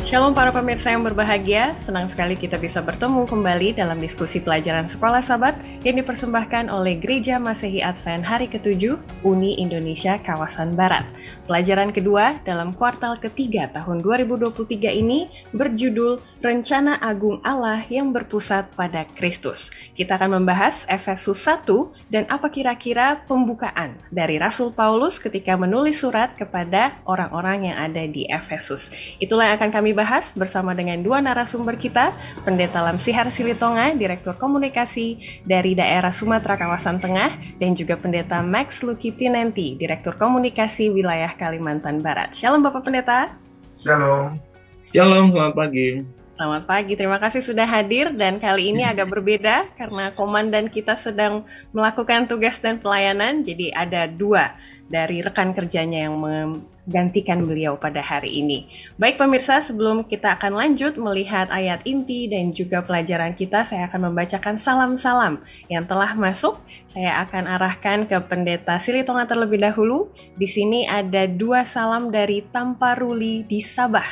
Shalom para pemirsa yang berbahagia, senang sekali kita bisa bertemu kembali dalam diskusi pelajaran Sekolah Sabat yang dipersembahkan oleh Gereja Masehi Advent Hari ke-7 Uni Indonesia Kawasan Barat. Pelajaran kedua dalam kuartal ketiga tahun 2023 ini berjudul Rencana Agung Allah yang berpusat pada Kristus. Kita akan membahas Efesus 1 dan apa kira-kira pembukaan dari Rasul Paulus ketika menulis surat kepada orang-orang yang ada di Efesus. Itulah yang akan kami bahas bersama dengan dua narasumber kita, Pendeta Lamsihar Silitonga, Direktur Komunikasi dari daerah Sumatera Kawasan Tengah, dan juga Pendeta Max Lucky Tinenti, Direktur Komunikasi Wilayah Kalimantan Barat. Shalom Bapak Pendeta. Shalom. Shalom, selamat pagi. Selamat pagi, terima kasih sudah hadir dan kali ini agak berbeda karena komandan kita sedang melakukan tugas dan pelayanan, jadi ada dua dari rekan kerjanya yang menggantikan beliau pada hari ini. Baik pemirsa, sebelum kita akan lanjut melihat ayat inti dan juga pelajaran kita, saya akan membacakan salam-salam yang telah masuk. Saya akan arahkan ke Pendeta Silitonga terlebih dahulu. Di sini ada dua salam dari Tamparuli di Sabah,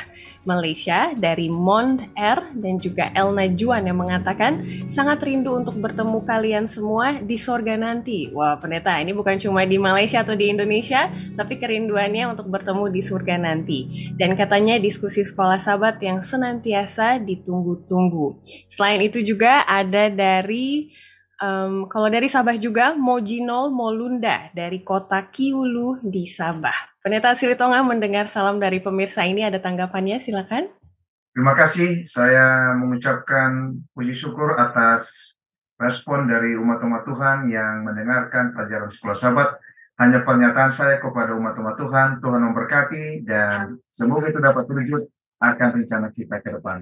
Malaysia, dari Mond R dan juga Elna Juan yang mengatakan sangat rindu untuk bertemu kalian semua di sorga nanti. Wah pendeta, ini bukan cuma di Malaysia atau di Indonesia, tapi kerinduannya untuk bertemu di surga nanti. Dan katanya diskusi Sekolah Sabat yang senantiasa ditunggu-tunggu. Selain itu juga ada dari kalau dari Sabah juga, Mojinol Molunda dari kota Kiulu di Sabah. Pendeta Silitonga mendengar salam dari pemirsa ini, ada tanggapannya, silakan. Terima kasih, saya mengucapkan puji syukur atas respon dari umat-umat Tuhan yang mendengarkan pelajaran Sekolah Sabat. Hanya pernyataan saya kepada umat-umat Tuhan, Tuhan memberkati dan semoga itu dapat terwujud akan rencana kita ke depan.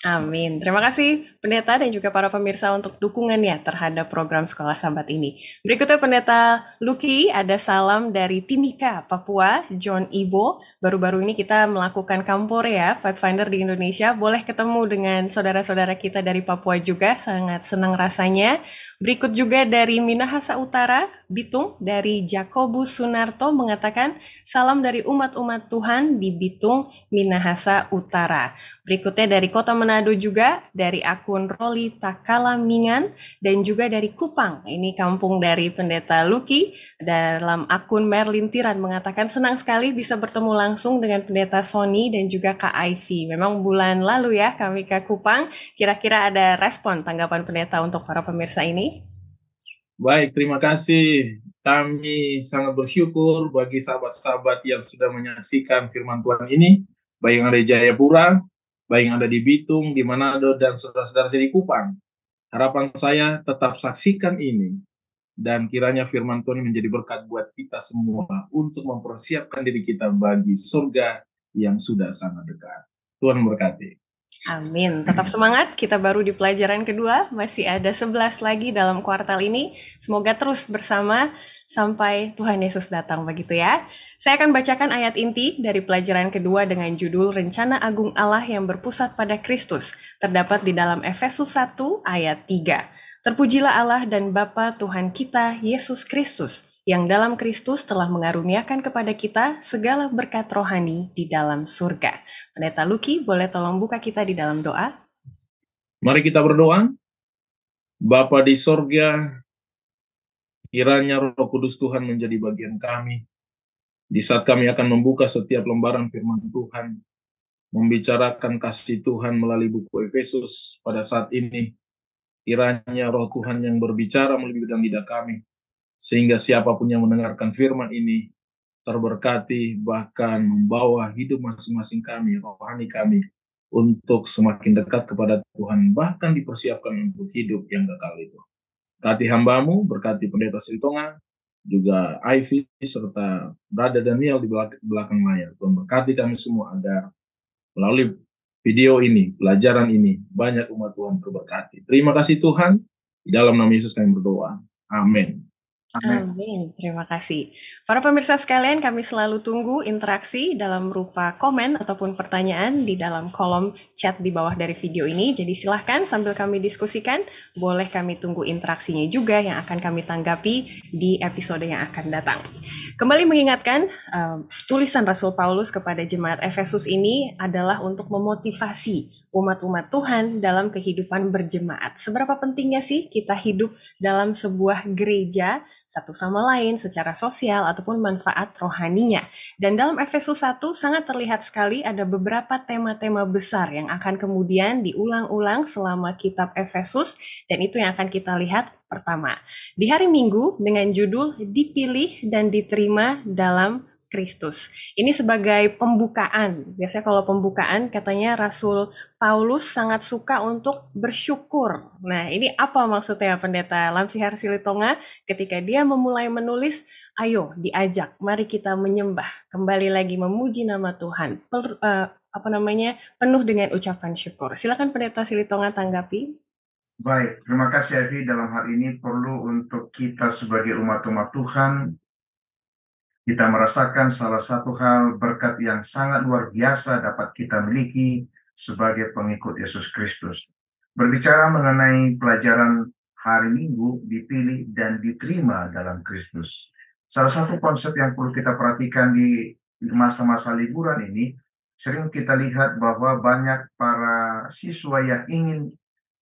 Amin. Terima kasih Pendeta dan juga para pemirsa untuk dukungannya terhadap program Sekolah Sabat ini. Berikutnya Pendeta Lucky, ada salam dari Timika, Papua, John Ibo. Baru-baru ini kita melakukan Kampore ya, Pathfinder di Indonesia. Boleh ketemu dengan saudara-saudara kita dari Papua juga, sangat senang rasanya. Berikut juga dari Minahasa Utara, Bitung, dari Jakobus Sunarto mengatakan salam dari umat-umat Tuhan di Bitung, Minahasa Utara. Berikutnya dari Kota Manado juga, dari akun Roli Takalamingan, dan juga dari Kupang. Ini kampung dari Pendeta Lucky. Dalam akun Merlin Tiran mengatakan senang sekali bisa bertemu langsung dengan Pendeta Sony dan juga Kak Ivy. Memang bulan lalu ya kami ke Kupang. Kira-kira ada respon tanggapan Pendeta untuk para pemirsa ini? Baik, terima kasih. Kami sangat bersyukur bagi sahabat-sahabat yang sudah menyaksikan firman Tuhan ini, baik yang ada di Jayapura, baik yang ada di Bitung, di Manado, dan saudara-saudara di Kupang. Harapan saya tetap saksikan ini, dan kiranya firman Tuhan menjadi berkat buat kita semua untuk mempersiapkan diri kita bagi surga yang sudah sangat dekat. Tuhan memberkati. Amin. Tetap semangat, kita baru di pelajaran kedua, masih ada 11 lagi dalam kuartal ini. Semoga terus bersama sampai Tuhan Yesus datang, begitu ya. Saya akan bacakan ayat inti dari pelajaran kedua dengan judul Rencana Agung Allah yang berpusat pada Kristus, terdapat di dalam Efesus 1 ayat 3. Terpujilah Allah dan Bapa Tuhan kita, Yesus Kristus, yang dalam Kristus telah mengaruniakan kepada kita segala berkat rohani di dalam surga. Pendeta Lucky, boleh tolong buka kita di dalam doa? Mari kita berdoa. Bapa di sorga, kiranya Roh Kudus Tuhan menjadi bagian kami. Di saat kami akan membuka setiap lembaran firman Tuhan, membicarakan kasih Tuhan melalui buku Efesus pada saat ini, kiranya Roh Tuhan yang berbicara melalui bidang lidah kami, sehingga siapapun yang mendengarkan firman ini terberkati, bahkan membawa hidup masing-masing kami, rohani kami, untuk semakin dekat kepada Tuhan, bahkan dipersiapkan untuk hidup yang kekal itu. Berkati hamba-Mu, berkati Pendeta Silitonga, juga Ivy, serta Brother Daniel di belakang layar. Tuhan berkati kami semua agar melalui video ini, pelajaran ini, banyak umat Tuhan terberkati. Terima kasih Tuhan, di dalam nama Yesus kami berdoa. Amin. Amin. Amin, terima kasih. Para pemirsa sekalian, kami selalu tunggu interaksi dalam berupa komen ataupun pertanyaan di dalam kolom chat di bawah dari video ini. Jadi silahkan sambil kami diskusikan, boleh kami tunggu interaksinya juga yang akan kami tanggapi di episode yang akan datang. Kembali mengingatkan, tulisan Rasul Paulus kepada jemaat Efesus ini adalah untuk memotivasi umat-umat Tuhan dalam kehidupan berjemaat. Seberapa pentingnya sih kita hidup dalam sebuah gereja satu sama lain secara sosial ataupun manfaat rohaninya. Dan dalam Efesus 1 sangat terlihat sekali ada beberapa tema-tema besar yang akan kemudian diulang-ulang selama kitab Efesus, dan itu yang akan kita lihat pertama. Di hari Minggu dengan judul Dipilih dan Diterima dalam Kristus. Ini sebagai pembukaan. Biasanya kalau pembukaan katanya Rasul Paulus sangat suka untuk bersyukur. Nah, ini apa maksudnya Pendeta Lamsihar Silitonga ketika dia memulai menulis, ayo diajak, mari kita menyembah, kembali lagi memuji nama Tuhan. Penuh dengan ucapan syukur. Silakan Pendeta Silitonga tanggapi. Baik, terima kasih Evi. Dalam hal ini perlu untuk kita sebagai umat-umat Tuhan, kita merasakan salah satu hal berkat yang sangat luar biasa dapat kita miliki sebagai pengikut Yesus Kristus. Berbicara mengenai pelajaran hari Minggu, dipilih dan diterima dalam Kristus. Salah satu konsep yang perlu kita perhatikan di masa-masa liburan ini, sering kita lihat bahwa banyak para siswa yang ingin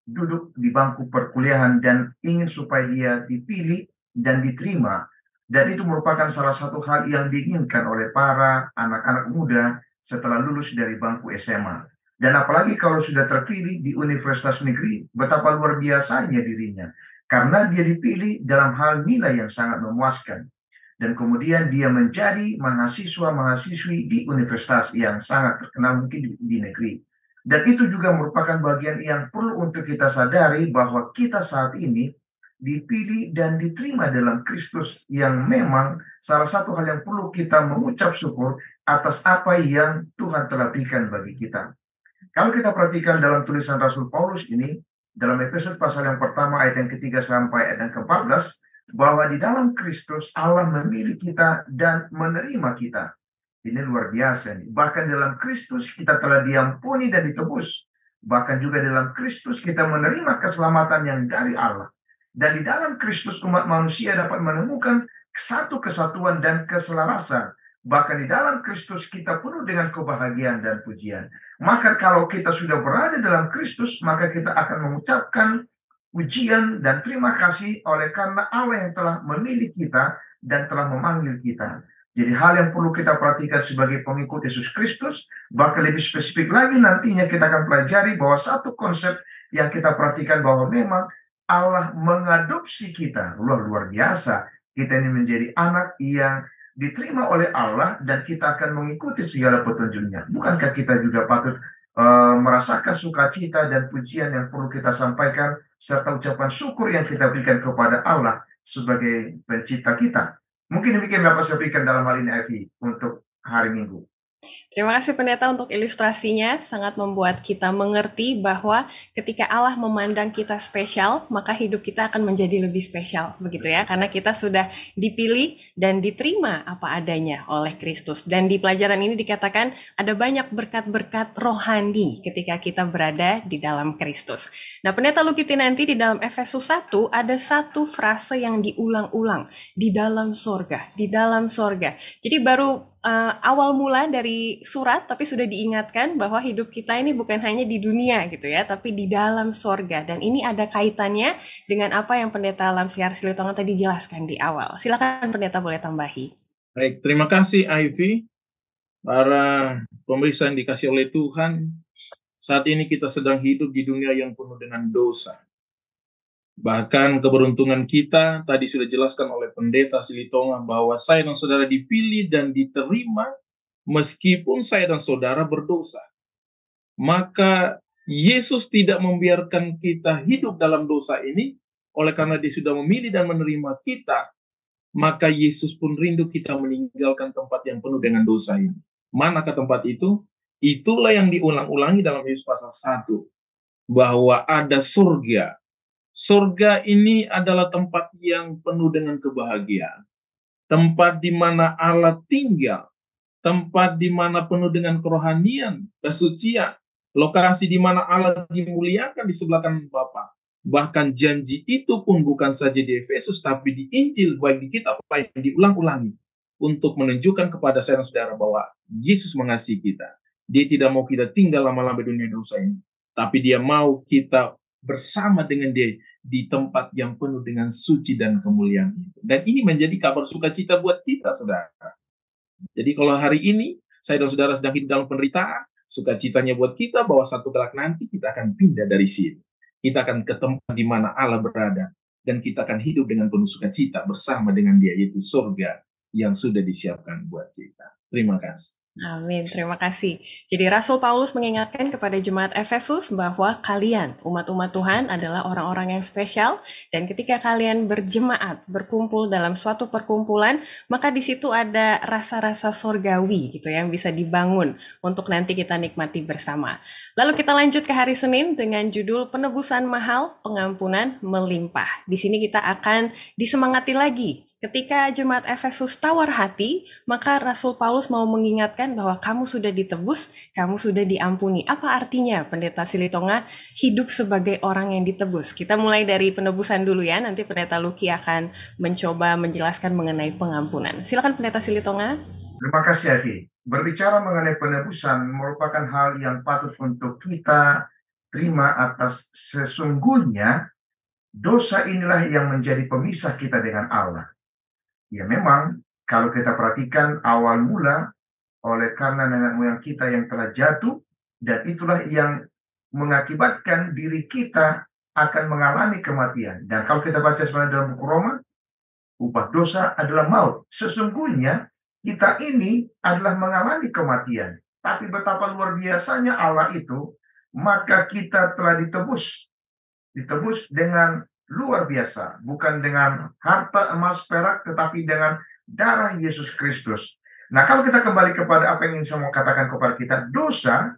duduk di bangku perkuliahan dan ingin supaya dia dipilih dan diterima. Dan itu merupakan salah satu hal yang diinginkan oleh para anak-anak muda setelah lulus dari bangku SMA. Dan apalagi kalau sudah terpilih di universitas negeri, betapa luar biasanya dirinya. Karena dia dipilih dalam hal nilai yang sangat memuaskan. Dan kemudian dia menjadi mahasiswa-mahasiswi di universitas yang sangat terkenal mungkin di negeri. Dan itu juga merupakan bagian yang perlu untuk kita sadari bahwa kita saat ini dipilih dan diterima dalam Kristus, yang memang salah satu hal yang perlu kita mengucap syukur atas apa yang Tuhan telah berikan bagi kita. Kalau kita perhatikan dalam tulisan Rasul Paulus ini, dalam Efesus pasal yang pertama ayat yang ketiga sampai ayat yang ke-14, bahwa di dalam Kristus Allah memilih kita dan menerima kita. Ini luar biasa nih. Bahkan dalam Kristus kita telah diampuni dan ditebus. Bahkan juga dalam Kristus kita menerima keselamatan yang dari Allah. Dan di dalam Kristus umat manusia dapat menemukan satu kesatuan dan keselarasan. Bahkan di dalam Kristus kita penuh dengan kebahagiaan dan pujian. Maka kalau kita sudah berada dalam Kristus, maka kita akan mengucapkan pujian dan terima kasih oleh karena Allah yang telah memilih kita dan telah memanggil kita. Jadi hal yang perlu kita perhatikan sebagai pengikut Yesus Kristus, bahkan lebih spesifik lagi nantinya kita akan pelajari bahwa satu konsep yang kita perhatikan bahwa memang Allah mengadopsi kita. Luar biasa. Kita ini menjadi anak yang diterima oleh Allah dan kita akan mengikuti segala petunjuknya. Bukankah kita juga patut merasakan sukacita dan pujian yang perlu kita sampaikan serta ucapan syukur yang kita berikan kepada Allah sebagai pencipta kita. Mungkin demikian dapat saya berikan dalam hal ini, Evi, untuk hari Minggu. Terima kasih Pendeta untuk ilustrasinya, sangat membuat kita mengerti bahwa ketika Allah memandang kita spesial, maka hidup kita akan menjadi lebih spesial, begitu ya, karena kita sudah dipilih dan diterima apa adanya oleh Kristus. Dan di pelajaran ini dikatakan ada banyak berkat-berkat rohani ketika kita berada di dalam Kristus. Nah, Pendeta Lukiti nanti di dalam Efesus 1 ada satu frase yang diulang-ulang, di dalam sorga, di dalam sorga. Jadi baru awal mula dari surat, tapi sudah diingatkan bahwa hidup kita ini bukan hanya di dunia gitu ya, tapi di dalam sorga. Dan ini ada kaitannya dengan apa yang Pendeta Lamsihar Silitonga tadi jelaskan di awal. Silakan Pendeta boleh tambahi. Baik, terima kasih Ivy. Para pemirsa yang dikasih oleh Tuhan, saat ini kita sedang hidup di dunia yang penuh dengan dosa. Bahkan keberuntungan kita, tadi sudah dijelaskan oleh Pendeta Silitonga bahwa saya dan saudara dipilih dan diterima meskipun saya dan saudara berdosa. Maka Yesus tidak membiarkan kita hidup dalam dosa ini, oleh karena Dia sudah memilih dan menerima kita, maka Yesus pun rindu kita meninggalkan tempat yang penuh dengan dosa ini. Manakah tempat itu? Itulah yang diulang-ulangi dalam Yesus pasal 1, bahwa ada surga, Surga ini adalah tempat yang penuh dengan kebahagiaan. Tempat di mana Allah tinggal. Tempat di mana penuh dengan kerohanian, kesucian. Lokasi di mana Allah dimuliakan di sebelah kanan Bapa. Bahkan janji itu pun bukan saja di Efesus, tapi di Injil, baik di kitab lain diulang-ulangi. Untuk menunjukkan kepada saudara-saudara bahwa Yesus mengasihi kita. Dia tidak mau kita tinggal lama-lama di dunia dosa ini. Tapi dia mau kita bersama dengan dia di tempat yang penuh dengan suci dan kemuliaan itu. Dan ini menjadi kabar sukacita buat kita, saudara. Jadi kalau hari ini saya dan saudara sedang hidup dalam penderitaan, sukacitanya buat kita bahwa satu kelak nanti kita akan pindah dari sini. Kita akan ke tempat di mana Allah berada, dan kita akan hidup dengan penuh sukacita bersama dengan Dia, yaitu surga yang sudah disiapkan buat kita. Terima kasih. Amin, terima kasih. Jadi Rasul Paulus mengingatkan kepada jemaat Efesus bahwa kalian, umat-umat Tuhan, adalah orang-orang yang spesial, dan ketika kalian berjemaat, berkumpul dalam suatu perkumpulan, maka di situ ada rasa-rasa surgawi gitu yang bisa dibangun untuk nanti kita nikmati bersama. Lalu kita lanjut ke hari Senin dengan judul Penebusan Mahal, Pengampunan Melimpah. Di sini kita akan disemangati lagi. Ketika jemaat Efesus tawar hati, maka Rasul Paulus mau mengingatkan bahwa kamu sudah ditebus, kamu sudah diampuni. Apa artinya Pendeta Silitonga hidup sebagai orang yang ditebus? Kita mulai dari penebusan dulu ya, nanti Pendeta Luki akan mencoba menjelaskan mengenai pengampunan. Silakan Pendeta Silitonga. Terima kasih, Evi. Berbicara mengenai penebusan merupakan hal yang patut untuk kita terima atas sesungguhnya dosa inilah yang menjadi pemisah kita dengan Allah. Ya memang kalau kita perhatikan awal mula oleh karena nenek moyang kita yang telah jatuh, dan itulah yang mengakibatkan diri kita akan mengalami kematian. Dan kalau kita baca sebenarnya dalam buku Roma, upah dosa adalah maut. Sesungguhnya kita ini adalah mengalami kematian. Tapi betapa luar biasanya Allah itu, maka kita telah ditebus. Ditebus dengan luar biasa, bukan dengan harta emas perak, tetapi dengan darah Yesus Kristus. Nah, kalau kita kembali kepada apa yang ingin saya mau katakan kepada kita, dosa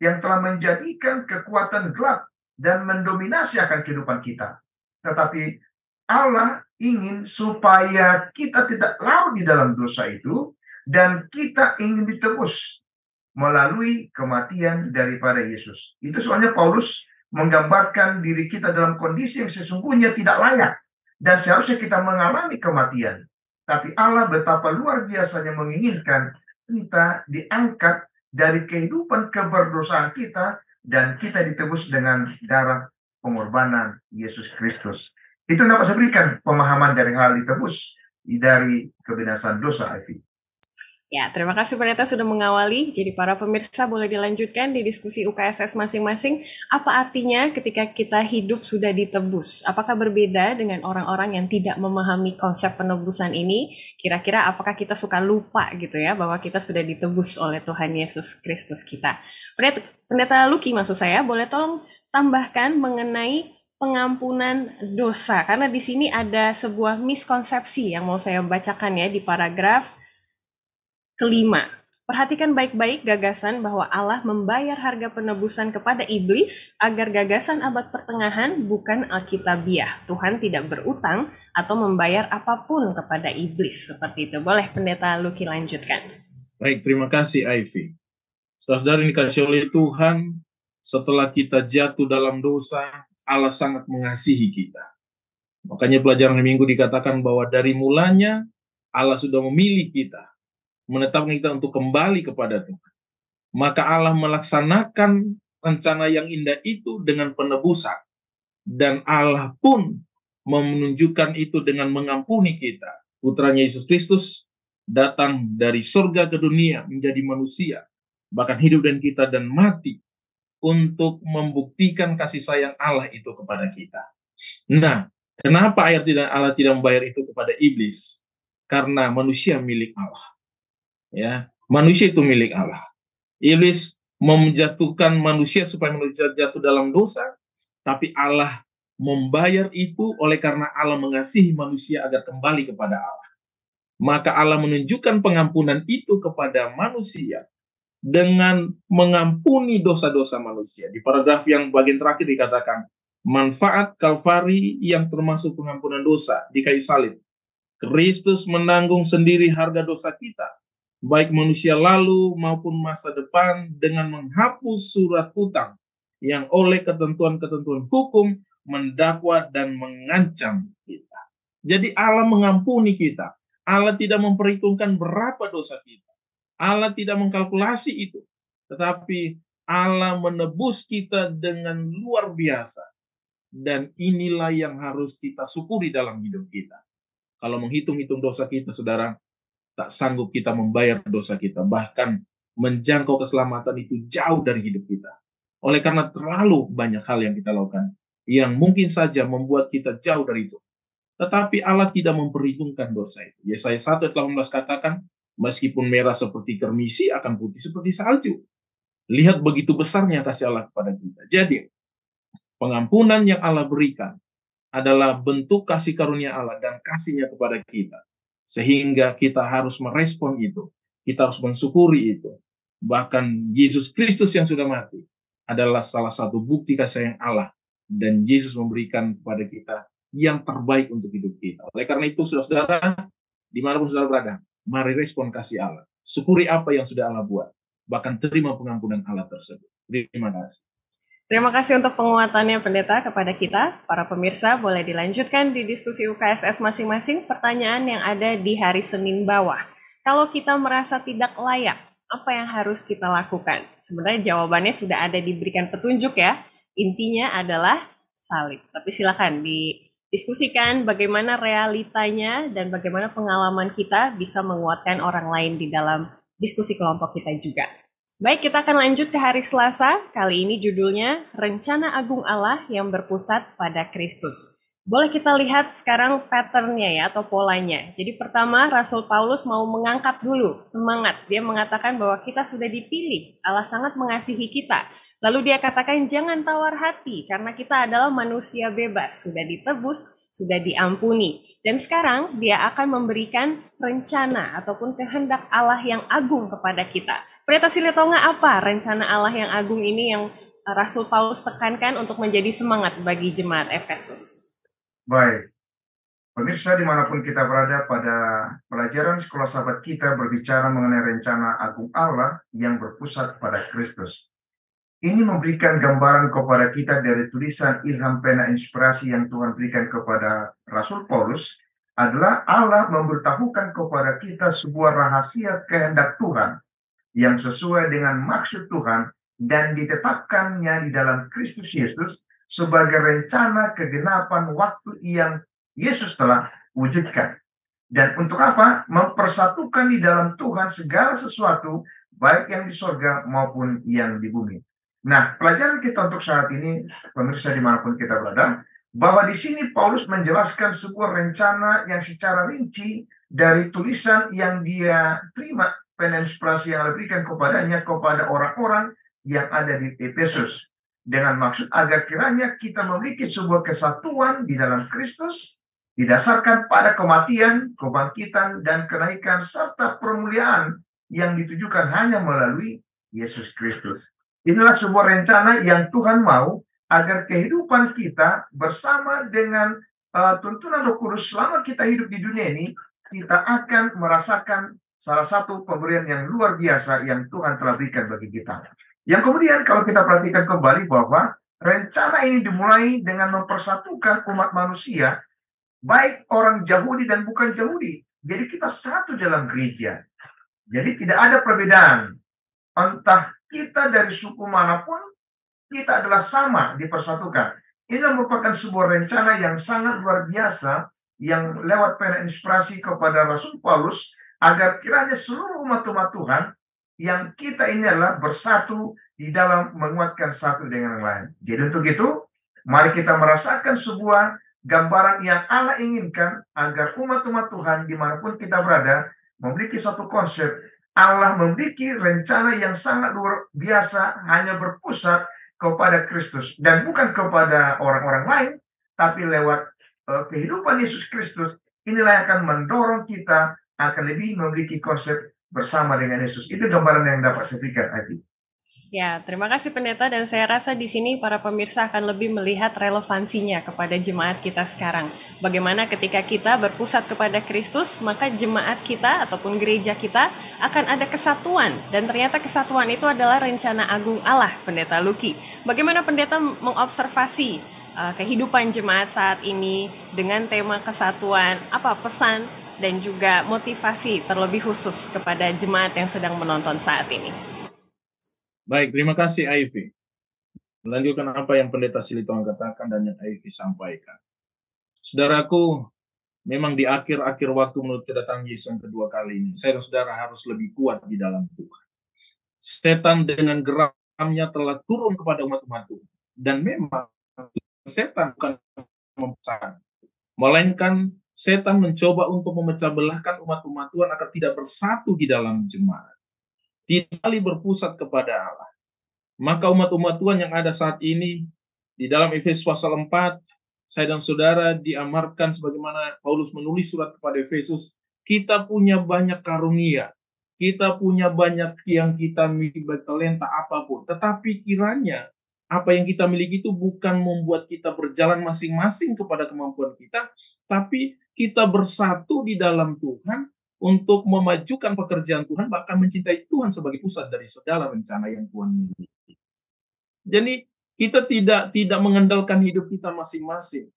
yang telah menjadikan kekuatan gelap dan mendominasi akan kehidupan kita. Tetapi Allah ingin supaya kita tidak larut di dalam dosa itu, dan kita ingin ditebus melalui kematian daripada Yesus. Itu soalnya Paulus menggambarkan diri kita dalam kondisi yang sesungguhnya tidak layak, dan seharusnya kita mengalami kematian. Tapi Allah betapa luar biasanya menginginkan kita diangkat dari kehidupan keberdosaan kita, dan kita ditebus dengan darah pengorbanan Yesus Kristus. Itu dapat saya berikan pemahaman dari hal ditebus dari kebinasan dosa, Evi. Ya, terima kasih Pendeta sudah mengawali. Jadi para pemirsa boleh dilanjutkan di diskusi UKSS masing-masing. Apa artinya ketika kita hidup sudah ditebus? Apakah berbeda dengan orang-orang yang tidak memahami konsep penebusan ini? Kira-kira apakah kita suka lupa gitu ya bahwa kita sudah ditebus oleh Tuhan Yesus Kristus kita? Pendeta Luki maksud saya, boleh tolong tambahkan mengenai pengampunan dosa. Karena di sini ada sebuah miskonsepsi yang mau saya bacakan ya di paragraf kelima. Perhatikan baik-baik gagasan bahwa Allah membayar harga penebusan kepada iblis agar gagasan abad pertengahan bukan alkitabiah. Tuhan tidak berutang atau membayar apapun kepada iblis. Seperti itu. Boleh Pendeta Luki lanjutkan. Baik, terima kasih Ivy. Saudara yang dikasihi oleh Tuhan, setelah kita jatuh dalam dosa, Allah sangat mengasihi kita. Makanya pelajaran minggu dikatakan bahwa dari mulanya Allah sudah memilih kita, menetapkan kita untuk kembali kepada Tuhan. Maka Allah melaksanakan rencana yang indah itu dengan penebusan. Dan Allah pun menunjukkan itu dengan mengampuni kita. Putranya Yesus Kristus datang dari surga ke dunia menjadi manusia, bahkan hidup dan kita dan mati untuk membuktikan kasih sayang Allah itu kepada kita. Nah, kenapa Allah tidak membayar itu kepada iblis? Karena manusia milik Allah. Ya, manusia itu milik Allah. Iblis menjatuhkan manusia supaya manusia jatuh dalam dosa, tapi Allah membayar itu oleh karena Allah mengasihi manusia agar kembali kepada Allah. Maka Allah menunjukkan pengampunan itu kepada manusia dengan mengampuni dosa-dosa manusia. Di paragraf yang bagian terakhir dikatakan, manfaat Kalvari yang termasuk pengampunan dosa di kayu salib. Kristus menanggung sendiri harga dosa kita, baik manusia lalu maupun masa depan, dengan menghapus surat hutang yang oleh ketentuan-ketentuan hukum mendakwa dan mengancam kita. Jadi Allah mengampuni kita. Allah tidak memperhitungkan berapa dosa kita. Allah tidak mengkalkulasi itu. Tetapi Allah menebus kita dengan luar biasa. Dan inilah yang harus kita syukuri dalam hidup kita. Kalau menghitung-hitung dosa kita, saudara, tak sanggup kita membayar dosa kita. Bahkan menjangkau keselamatan itu jauh dari hidup kita. Oleh karena terlalu banyak hal yang kita lakukan, yang mungkin saja membuat kita jauh dari itu. Tetapi Allah tidak memperhitungkan dosa itu. Yesaya 1 ayat 18 katakan, meskipun merah seperti kermisi, akan putih seperti salju. Lihat begitu besarnya kasih Allah kepada kita. Jadi, pengampunan yang Allah berikan adalah bentuk kasih karunia Allah dan kasihnya kepada kita. Sehingga kita harus merespon itu. Kita harus mensyukuri itu. Bahkan Yesus Kristus yang sudah mati adalah salah satu bukti kasih sayang Allah. Dan Yesus memberikan kepada kita yang terbaik untuk hidup kita. Oleh karena itu, saudara-saudara, dimanapun saudara berada, mari respon kasih Allah. Syukuri apa yang sudah Allah buat. Bahkan terima pengampunan Allah tersebut. Terima kasih. Terima kasih untuk penguatannya Pendeta kepada kita. Para pemirsa, boleh dilanjutkan di diskusi UKSS masing-masing pertanyaan yang ada di hari Senin bawah. Kalau kita merasa tidak layak, apa yang harus kita lakukan? Sebenarnya jawabannya sudah ada diberikan petunjuk ya. Intinya adalah salib. Tapi silakan didiskusikan bagaimana realitanya dan bagaimana pengalaman kita bisa menguatkan orang lain di dalam diskusi kelompok kita juga. Baik, kita akan lanjut ke hari Selasa. Kali ini judulnya Rencana Agung Allah yang berpusat pada Kristus. Boleh kita lihat sekarang pattern-nya ya, atau polanya. Jadi pertama, Rasul Paulus mau mengangkat dulu semangat. Dia mengatakan bahwa kita sudah dipilih, Allah sangat mengasihi kita. Lalu dia katakan jangan tawar hati, karena kita adalah manusia bebas, sudah ditebus, sudah diampuni. Dan sekarang dia akan memberikan rencana ataupun kehendak Allah yang agung kepada kita. Pendeta Silitonga, apa rencana Allah yang agung ini yang Rasul Paulus tekankan untuk menjadi semangat bagi jemaat Efesus? Baik, pemirsa dimanapun kita berada, pada pelajaran sekolah sahabat kita berbicara mengenai rencana agung Allah yang berpusat pada Kristus. Ini memberikan gambaran kepada kita dari tulisan ilham pena inspirasi yang Tuhan berikan kepada Rasul Paulus, adalah Allah memberitahukan kepada kita sebuah rahasia kehendak Tuhan yang sesuai dengan maksud Tuhan dan ditetapkannya di dalam Kristus Yesus sebagai rencana kegenapan waktu yang Yesus telah wujudkan. Dan untuk apa? Mempersatukan di dalam Tuhan segala sesuatu, baik yang di sorga maupun yang di bumi. Nah, pelajaran kita untuk saat ini, pemirsa dimanapun kita berada, bahwa di sini Paulus menjelaskan sebuah rencana yang secara rinci dari tulisan yang dia terima, pena inspirasi yang diberikan kepadanya kepada orang-orang yang ada di Efesus. Dengan maksud agar kiranya kita memiliki sebuah kesatuan di dalam Kristus, didasarkan pada kematian, kebangkitan, dan kenaikan, serta permuliaan yang ditujukan hanya melalui Yesus Kristus. Inilah sebuah rencana yang Tuhan mau agar kehidupan kita bersama dengan tuntunan Roh Kudus selama kita hidup di dunia ini, kita akan merasakan salah satu pemberian yang luar biasa yang Tuhan telah berikan bagi kita. Yang kemudian kalau kita perhatikan kembali bahwa rencana ini dimulai dengan mempersatukan umat manusia, baik orang Yahudi dan bukan Yahudi. Jadi kita satu dalam gereja. Jadi tidak ada perbedaan. Entah kita dari suku manapun, kita adalah sama dipersatukan. Ini merupakan sebuah rencana yang sangat luar biasa yang lewat pena inspirasi kepada Rasul Paulus agar kiranya seluruh umat-umat Tuhan yang kita ini adalah bersatu di dalam menguatkan satu dengan yang lain. Jadi untuk itu, mari kita merasakan sebuah gambaran yang Allah inginkan agar umat-umat Tuhan dimanapun kita berada memiliki satu konsep. Allah memiliki rencana yang sangat luar biasa hanya berpusat kepada Kristus dan bukan kepada orang-orang lain, tapi lewat kehidupan Yesus Kristus. Inilah yang akan mendorong kita akan lebih memiliki konsep bersama dengan Yesus. Itu gambaran yang dapat saya berikan, Adi. Ya, terima kasih Pendeta, dan saya rasa di sini para pemirsa akan lebih melihat relevansinya kepada jemaat kita sekarang. Bagaimana ketika kita berpusat kepada Kristus, maka jemaat kita ataupun gereja kita akan ada kesatuan, dan ternyata kesatuan itu adalah rencana agung Allah, Pendeta Lucky. Bagaimana Pendeta mengobservasi kehidupan jemaat saat ini dengan tema kesatuan, apa pesan dan juga motivasi terlebih khusus kepada jemaat yang sedang menonton saat ini? Baik, terima kasih Ivy. Melanjutkan apa yang Pendeta Silitonga katakan dan yang Ivy sampaikan. Saudaraku, memang di akhir-akhir waktu menurut kedatangan Yesus yang kedua kali ini, saya dan saudara harus lebih kuat di dalam Tuhan. Setan dengan geramnya telah turun kepada umat-umat Tuhan. Dan memang setan bukan memecahkan, melainkan setan mencoba untuk memecah belahkan umat-umat Tuhan agar tidak bersatu di dalam jemaat. Tidak kali berpusat kepada Allah. Maka umat-umat Tuhan yang ada saat ini di dalam Efesus pasal 4, saya dan saudara diamarkan sebagaimana Paulus menulis surat kepada Efesus, kita punya banyak karunia, kita punya banyak yang kita miliki, talenta apapun, tetapi kiranya apa yang kita miliki itu bukan membuat kita berjalan masing-masing kepada kemampuan kita, tapi kita bersatu di dalam Tuhan untuk memajukan pekerjaan Tuhan, bahkan mencintai Tuhan sebagai pusat dari segala rencana yang Tuhan miliki. Jadi kita tidak mengandalkan hidup kita masing-masing,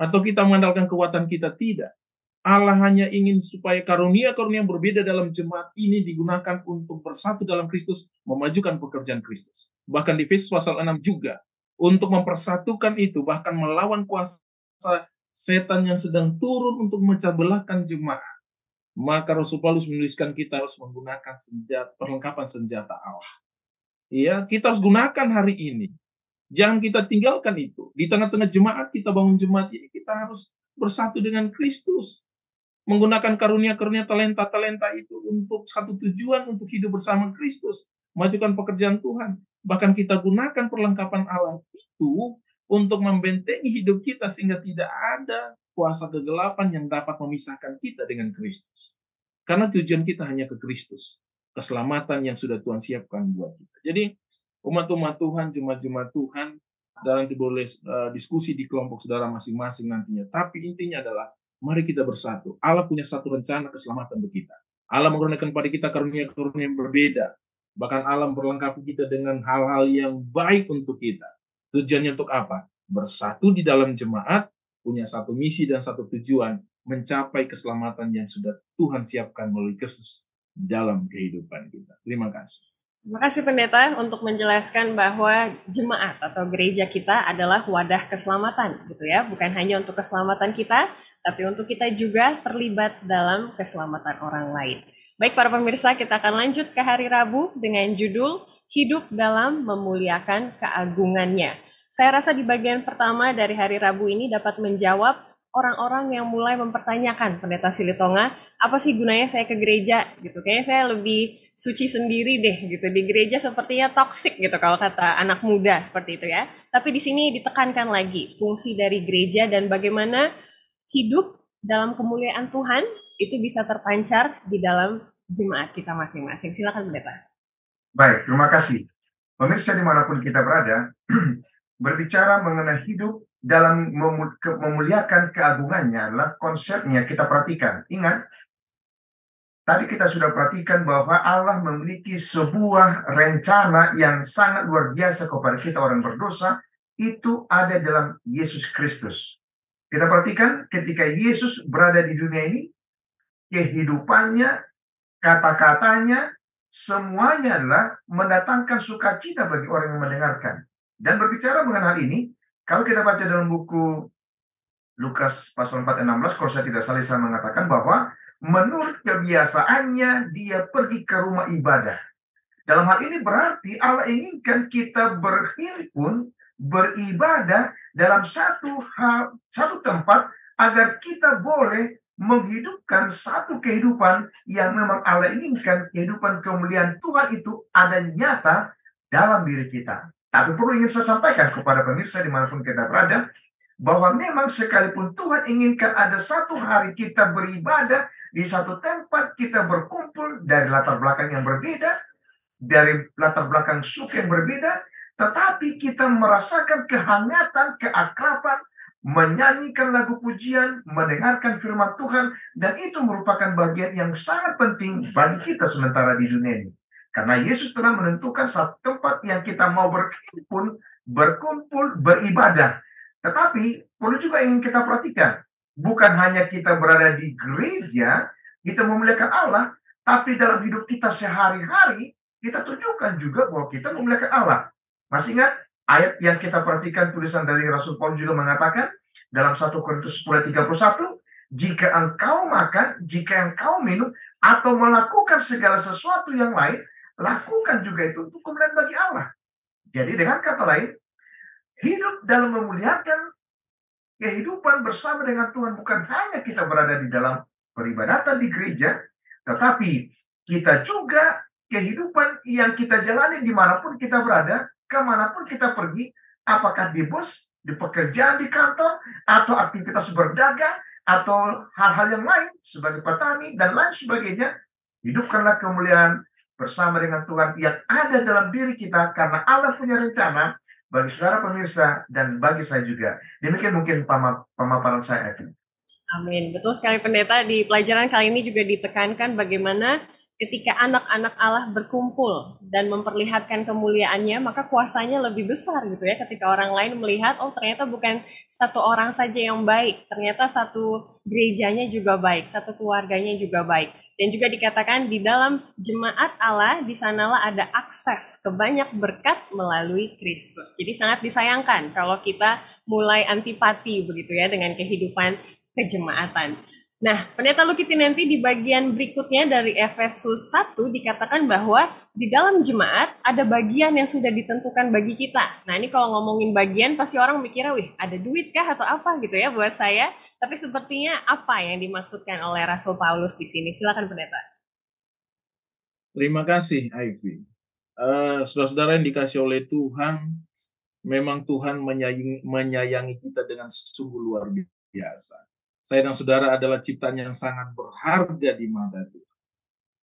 atau kita mengandalkan kekuatan kita, tidak. Allah hanya ingin supaya karunia-karunia yang berbeda dalam jemaat ini digunakan untuk bersatu dalam Kristus, memajukan pekerjaan Kristus. Bahkan di Efesus pasal 6 juga, untuk mempersatukan itu, bahkan melawan kuasa setan yang sedang turun untuk memecah belahkan jemaat. Maka Rasul Paulus menuliskan kita harus menggunakan perlengkapan senjata Allah. Ya, kita harus gunakan hari ini. Jangan kita tinggalkan itu. Di tengah-tengah jemaat, kita bangun jemaat ini, kita harus bersatu dengan Kristus. Menggunakan karunia-karunia talenta-talenta itu untuk satu tujuan, untuk hidup bersama Kristus. Majukan pekerjaan Tuhan. Bahkan kita gunakan perlengkapan Allah itu untuk membentengi hidup kita sehingga tidak ada kuasa kegelapan yang dapat memisahkan kita dengan Kristus. Karena tujuan kita hanya ke Kristus. Keselamatan yang sudah Tuhan siapkan buat kita. Jadi umat-umat Tuhan, jemaat-jemaat Tuhan, dalam boleh diskusi di kelompok saudara masing-masing nantinya. Tapi intinya adalah, mari kita bersatu. Allah punya satu rencana keselamatan untuk kita. Allah mengurniakan pada kita karunia-karunia yang berbeda. Bahkan Allah memperlengkapi kita dengan hal-hal yang baik untuk kita. Tujuannya untuk apa? Bersatu di dalam jemaat, punya satu misi dan satu tujuan, mencapai keselamatan yang sudah Tuhan siapkan melalui Kristus dalam kehidupan kita. Terima kasih. Terima kasih Pendeta untuk menjelaskan bahwa jemaat atau gereja kita adalah wadah keselamatan, gitu ya. Bukan hanya untuk keselamatan kita, tapi untuk kita juga terlibat dalam keselamatan orang lain. Baik para pemirsa, kita akan lanjut ke hari Rabu dengan judul Hidup dalam Memuliakan Keagungannya. Saya rasa di bagian pertama dari hari Rabu ini dapat menjawab orang-orang yang mulai mempertanyakan, Pendeta Silitonga, apa sih gunanya saya ke gereja gitu. Kayaknya saya lebih suci sendiri deh gitu. Di gereja sepertinya toksik gitu kalau kata anak muda seperti itu ya. Tapi di sini ditekankan lagi fungsi dari gereja dan bagaimana hidup dalam kemuliaan Tuhan itu bisa terpancar di dalam jemaat kita masing-masing. Silakan Pendeta. Baik, terima kasih. Pemirsa dimanapun kita berada, berbicara mengenai hidup dalam memuliakan keagungannya adalah konsepnya kita perhatikan. Ingat, tadi kita sudah perhatikan bahwa Allah memiliki sebuah rencana yang sangat luar biasa kepada kita orang berdosa, itu ada dalam Yesus Kristus. Kita perhatikan ketika Yesus berada di dunia ini, kehidupannya, kata-katanya, semuanya adalah mendatangkan sukacita bagi orang yang mendengarkan. Dan berbicara mengenai hal ini, kalau kita baca dalam buku Lukas pasal 4:16, kalau saya tidak salah, saya mengatakan bahwa menurut kebiasaannya dia pergi ke rumah ibadah. Dalam hal ini berarti Allah inginkan kita berhimpun, beribadah dalam satu tempat agar kita boleh menghidupkan satu kehidupan yang memang Allah inginkan. Kehidupan kemuliaan Tuhan itu ada nyata dalam diri kita. Tapi perlu ingin saya sampaikan kepada pemirsa dimanapun kita berada, bahwa memang sekalipun Tuhan inginkan ada satu hari kita beribadah di satu tempat, kita berkumpul dari latar belakang yang berbeda, dari latar belakang suku yang berbeda, tetapi kita merasakan kehangatan, keakraban, menyanyikan lagu pujian, mendengarkan firman Tuhan, dan itu merupakan bagian yang sangat penting bagi kita sementara di dunia ini. Karena Yesus telah menentukan satu tempat yang kita mau berkumpul, beribadah. Tetapi perlu juga ingin kita perhatikan, bukan hanya kita berada di gereja, kita memuliakan Allah, tapi dalam hidup kita sehari-hari, kita tunjukkan juga bahwa kita memuliakan Allah. Masih ingat ayat yang kita perhatikan, tulisan dari Rasul Paulus juga mengatakan dalam 1 Korintus 10:31, jika engkau makan, jika engkau minum, atau melakukan segala sesuatu yang lain, lakukan juga itu untuk kemuliaan bagi Allah. Jadi dengan kata lain, hidup dalam memuliakan kehidupan bersama dengan Tuhan bukan hanya kita berada di dalam peribadatan di gereja, tetapi kita juga kehidupan yang kita jalani dimanapun kita berada, kemanapun kita pergi, apakah di bus, di pekerjaan di kantor, atau aktivitas berdagang, atau hal-hal yang lain sebagai petani dan lain sebagainya. Hidupkanlah kemuliaan bersama dengan Tuhan yang ada dalam diri kita, karena Allah punya rencana bagi saudara pemirsa dan bagi saya juga. Demikian mungkin pemaparan saya. Amin. Betul sekali pendeta. Di pelajaran kali ini juga ditekankan bagaimana ketika anak-anak Allah berkumpul dan memperlihatkan kemuliaannya, maka kuasanya lebih besar gitu ya. Ketika orang lain melihat, oh ternyata bukan satu orang saja yang baik, ternyata satu gerejanya juga baik, satu keluarganya juga baik. Dan juga dikatakan di dalam jemaat Allah, di sanalah ada akses ke banyak berkat melalui Kristus. Jadi sangat disayangkan kalau kita mulai antipati begitu ya dengan kehidupan kejemaatan. Nah, pendeta Lukiti nanti di bagian berikutnya dari Efesus 1 dikatakan bahwa di dalam jemaat ada bagian yang sudah ditentukan bagi kita. Nah, ini kalau ngomongin bagian pasti orang mikirnya, wih ada duit kah atau apa gitu ya buat saya. Tapi sepertinya apa yang dimaksudkan oleh Rasul Paulus di sini? Silakan pendeta. Terima kasih, Ivy. Saudara-saudara yang dikasih oleh Tuhan, memang Tuhan menyayangi kita dengan sungguh luar biasa. Saya dan saudara adalah ciptaan yang sangat berharga di mata Tuhan.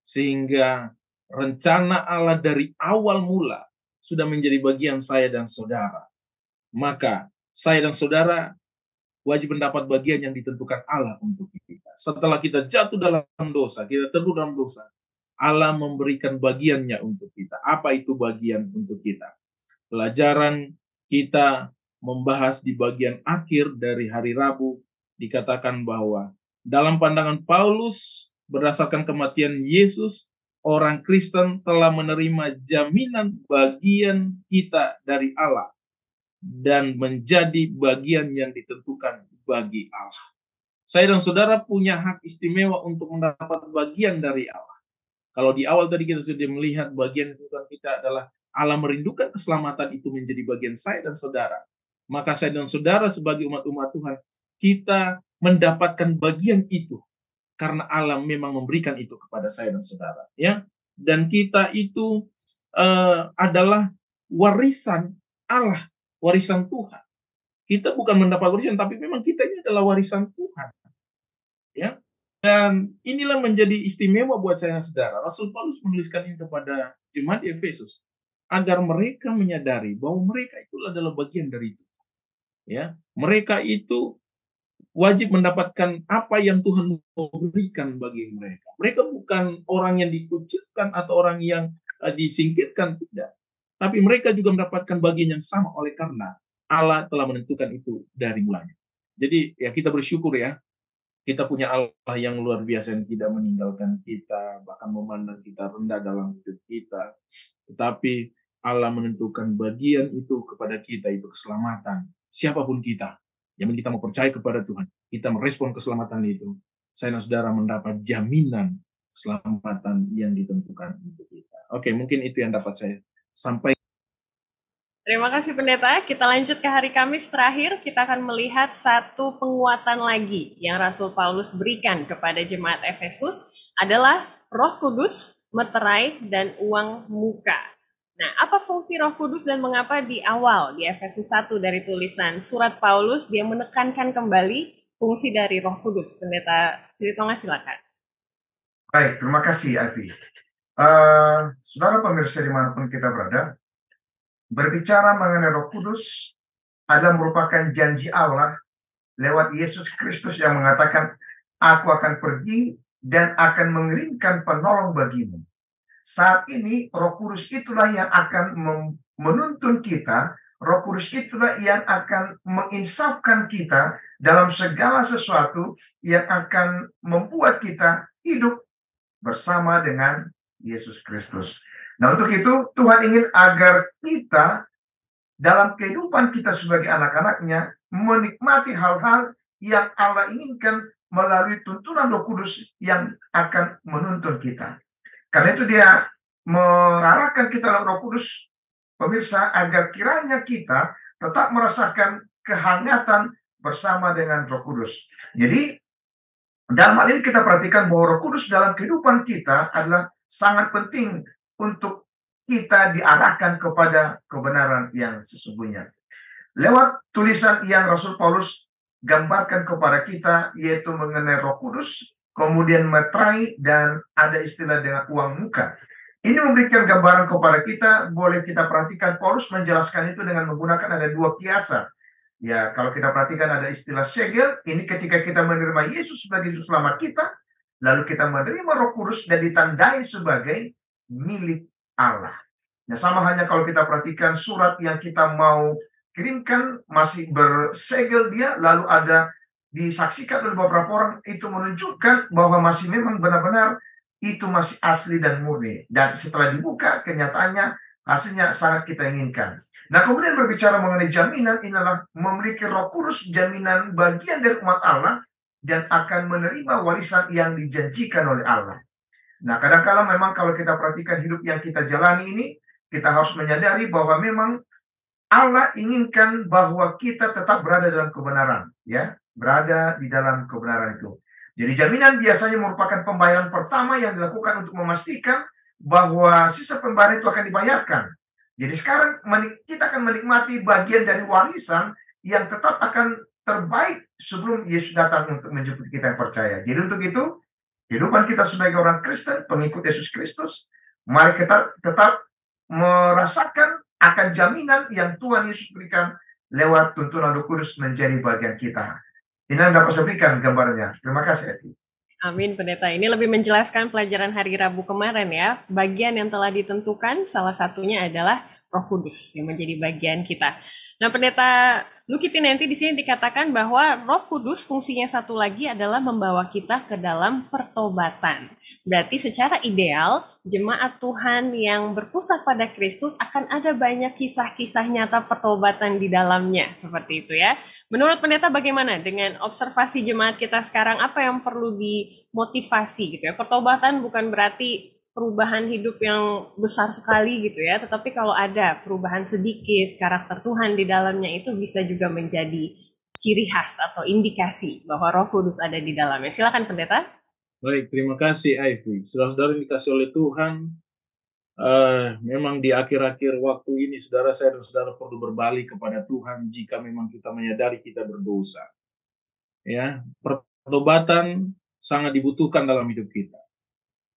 Sehingga rencana Allah dari awal mula sudah menjadi bagian saya dan saudara. Maka saya dan saudara wajib mendapat bagian yang ditentukan Allah untuk kita. Setelah kita jatuh dalam dosa, kita terjatuh dalam dosa, Allah memberikan bagiannya untuk kita. Apa itu bagian untuk kita? Pelajaran kita membahas di bagian akhir dari hari Rabu, dikatakan bahwa dalam pandangan Paulus, berdasarkan kematian Yesus, orang Kristen telah menerima jaminan bagian kita dari Allah dan menjadi bagian yang ditentukan bagi Allah. Saya dan saudara punya hak istimewa untuk mendapat bagian dari Allah. Kalau di awal tadi kita sudah melihat bagian Tuhan kita adalah Allah merindukan keselamatan itu menjadi bagian saya dan saudara. Maka saya dan saudara sebagai umat-umat Tuhan, kita mendapatkan bagian itu karena Allah memang memberikan itu kepada saya dan saudara, ya. Dan kita itu adalah warisan Allah, warisan Tuhan. Kita bukan mendapat warisan, tapi memang kita ini adalah warisan Tuhan, ya. Dan inilah menjadi istimewa buat saya dan saudara. Rasul Paulus menuliskan ini kepada jemaat di Efesus agar mereka menyadari bahwa mereka itu adalah bagian dari itu, ya. Mereka itu wajib mendapatkan apa yang Tuhan berikan bagi mereka. Mereka bukan orang yang dikucilkan atau orang yang disingkirkan, tidak. Tapi mereka juga mendapatkan bagian yang sama oleh karena Allah telah menentukan itu dari mulanya. Jadi ya kita bersyukur ya, kita punya Allah yang luar biasa yang tidak meninggalkan kita, bahkan memandang kita rendah dalam hidup kita. Tetapi Allah menentukan bagian itu kepada kita, itu keselamatan. Siapapun kita, yang kita mau percaya kepada Tuhan, kita merespon keselamatan itu, saya dan saudara mendapat jaminan keselamatan yang ditentukan untuk kita. Oke, mungkin itu yang dapat saya sampaikan. Terima kasih pendeta. Kita lanjut ke hari Kamis terakhir. Kita akan melihat satu penguatan lagi yang Rasul Paulus berikan kepada jemaat Efesus adalah Roh Kudus, meterai, dan uang muka. Nah, apa fungsi Roh Kudus dan mengapa di awal di Efesus 1 dari tulisan surat Paulus dia menekankan kembali fungsi dari Roh Kudus? Pendeta Sri Tonga silakan. Baik, terima kasih Abi. Saudara pemirsa dimanapun kita berada, berbicara mengenai Roh Kudus adalah merupakan janji Allah lewat Yesus Kristus yang mengatakan, "Aku akan pergi dan akan mengirimkan penolong bagimu." Saat ini Roh Kudus itulah yang akan menuntun kita, Roh Kudus itulah yang akan menginsafkan kita dalam segala sesuatu yang akan membuat kita hidup bersama dengan Yesus Kristus. Nah, untuk itu Tuhan ingin agar kita dalam kehidupan kita sebagai anak-anaknya menikmati hal-hal yang Allah inginkan melalui tuntunan Roh Kudus yang akan menuntun kita. Karena itu dia mengarahkan kita dalam Roh Kudus, pemirsa, agar kiranya kita tetap merasakan kehangatan bersama dengan Roh Kudus. Jadi dalam hal ini kita perhatikan bahwa Roh Kudus dalam kehidupan kita adalah sangat penting untuk kita diarahkan kepada kebenaran yang sesungguhnya. Lewat tulisan yang Rasul Paulus gambarkan kepada kita, yaitu mengenai Roh Kudus, kemudian meterai, dan ada istilah dengan uang muka. Ini memberikan gambaran kepada kita, boleh kita perhatikan Paulus menjelaskan itu dengan menggunakan ada dua kiasan. Ya, kalau kita perhatikan ada istilah segel, ini ketika kita menerima Yesus sebagai Juru Selamat kita, lalu kita menerima Roh Kudus dan ditandai sebagai milik Allah. Nah, sama hanya kalau kita perhatikan surat yang kita mau kirimkan masih bersegel dia, lalu ada disaksikan oleh beberapa orang, itu menunjukkan bahwa masih memang benar-benar itu masih asli dan murni. Dan setelah dibuka, kenyataannya hasilnya sangat kita inginkan. Nah, kemudian berbicara mengenai jaminan, inilah memiliki Roh Kudus, jaminan bagian dari umat Allah dan akan menerima warisan yang dijanjikan oleh Allah. Nah, kadang-kala memang kalau kita perhatikan hidup yang kita jalani ini, kita harus menyadari bahwa memang Allah inginkan bahwa kita tetap berada dalam kebenaran, ya, berada di dalam kebenaran itu. Jadi jaminan biasanya merupakan pembayaran pertama yang dilakukan untuk memastikan bahwa sisa pembayaran itu akan dibayarkan. Jadi sekarang kita akan menikmati bagian dari warisan yang tetap akan terbaik sebelum Yesus datang untuk menjemput kita yang percaya. Jadi untuk itu, kehidupan kita sebagai orang Kristen, pengikut Yesus Kristus, mari kita tetap merasakan akan jaminan yang Tuhan Yesus berikan lewat tuntunan Roh Kudus menjadi bagian kita. Ini yang dapat saya berikan gambarnya. Terima kasih, Evi. Amin, Pendeta. Ini lebih menjelaskan pelajaran hari Rabu kemarin ya. Bagian yang telah ditentukan, salah satunya adalah Roh Kudus yang menjadi bagian kita. Nah, Pendeta Lukiti nanti di sini dikatakan bahwa Roh Kudus fungsinya satu lagi adalah membawa kita ke dalam pertobatan. Berarti secara ideal, jemaat Tuhan yang berpusat pada Kristus akan ada banyak kisah-kisah nyata pertobatan di dalamnya. Seperti itu ya. Menurut Pendeta bagaimana dengan observasi jemaat kita sekarang, apa yang perlu dimotivasi gitu ya? Pertobatan bukan berarti perubahan hidup yang besar sekali gitu ya, tetapi kalau ada perubahan sedikit, karakter Tuhan di dalamnya itu bisa juga menjadi ciri khas atau indikasi bahwa Roh Kudus ada di dalamnya. Silakan Pendeta. Baik, terima kasih Ivy. Saudara-saudara dikasih oleh Tuhan, memang di akhir-akhir waktu ini saudara saya dan saudara perlu berbalik kepada Tuhan jika memang kita menyadari kita berdosa. Ya, pertobatan sangat dibutuhkan dalam hidup kita.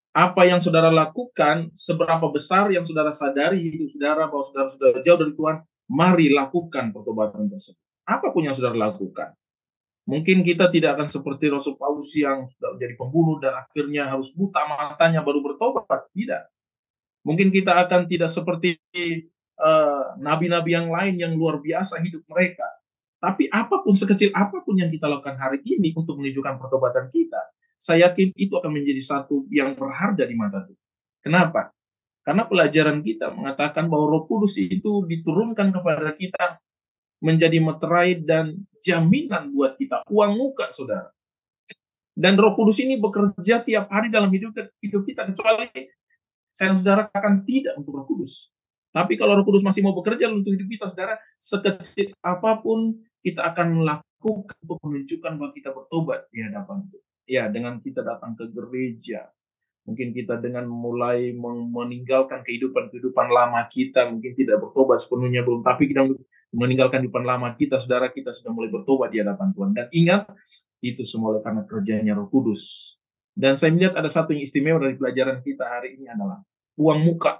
Apa yang saudara lakukan, seberapa besar yang saudara sadari hidup saudara bahwa saudara sudah jauh dari Tuhan, mari lakukan pertobatan tersebut. Apapun yang saudara lakukan. Mungkin kita tidak akan seperti Rasul Paulus yang sudah menjadi pembunuh dan akhirnya harus buta matanya baru bertobat. Tidak. Mungkin kita akan tidak seperti nabi-nabi yang lain yang luar biasa hidup mereka. Tapi apapun, sekecil apapun yang kita lakukan hari ini untuk menunjukkan pertobatan kita, saya yakin itu akan menjadi satu yang berharga di mata Tuhan. Kenapa? Karena pelajaran kita mengatakan bahwa Roh Kudus itu diturunkan kepada kita menjadi meterai dan jaminan buat kita, uang muka, saudara. Dan Roh Kudus ini bekerja tiap hari dalam hidup kita, kecuali saya dan saudara akan tidak untuk Roh Kudus. Tapi kalau Roh Kudus masih mau bekerja untuk hidup kita, saudara, sekecil apapun kita akan melakukan untuk menunjukkan bahwa kita bertobat di hadapan Tuhan. Ya, dengan kita datang ke gereja, mungkin kita dengan mulai meninggalkan kehidupan lama kita, mungkin tidak bertobat sepenuhnya belum, tapi kita meninggalkan kehidupan lama kita, saudara, kita sudah mulai bertobat di hadapan Tuhan. Dan ingat, itu semua karena kerjanya Roh Kudus. Dan saya melihat ada satu yang istimewa dari pelajaran kita hari ini adalah uang muka.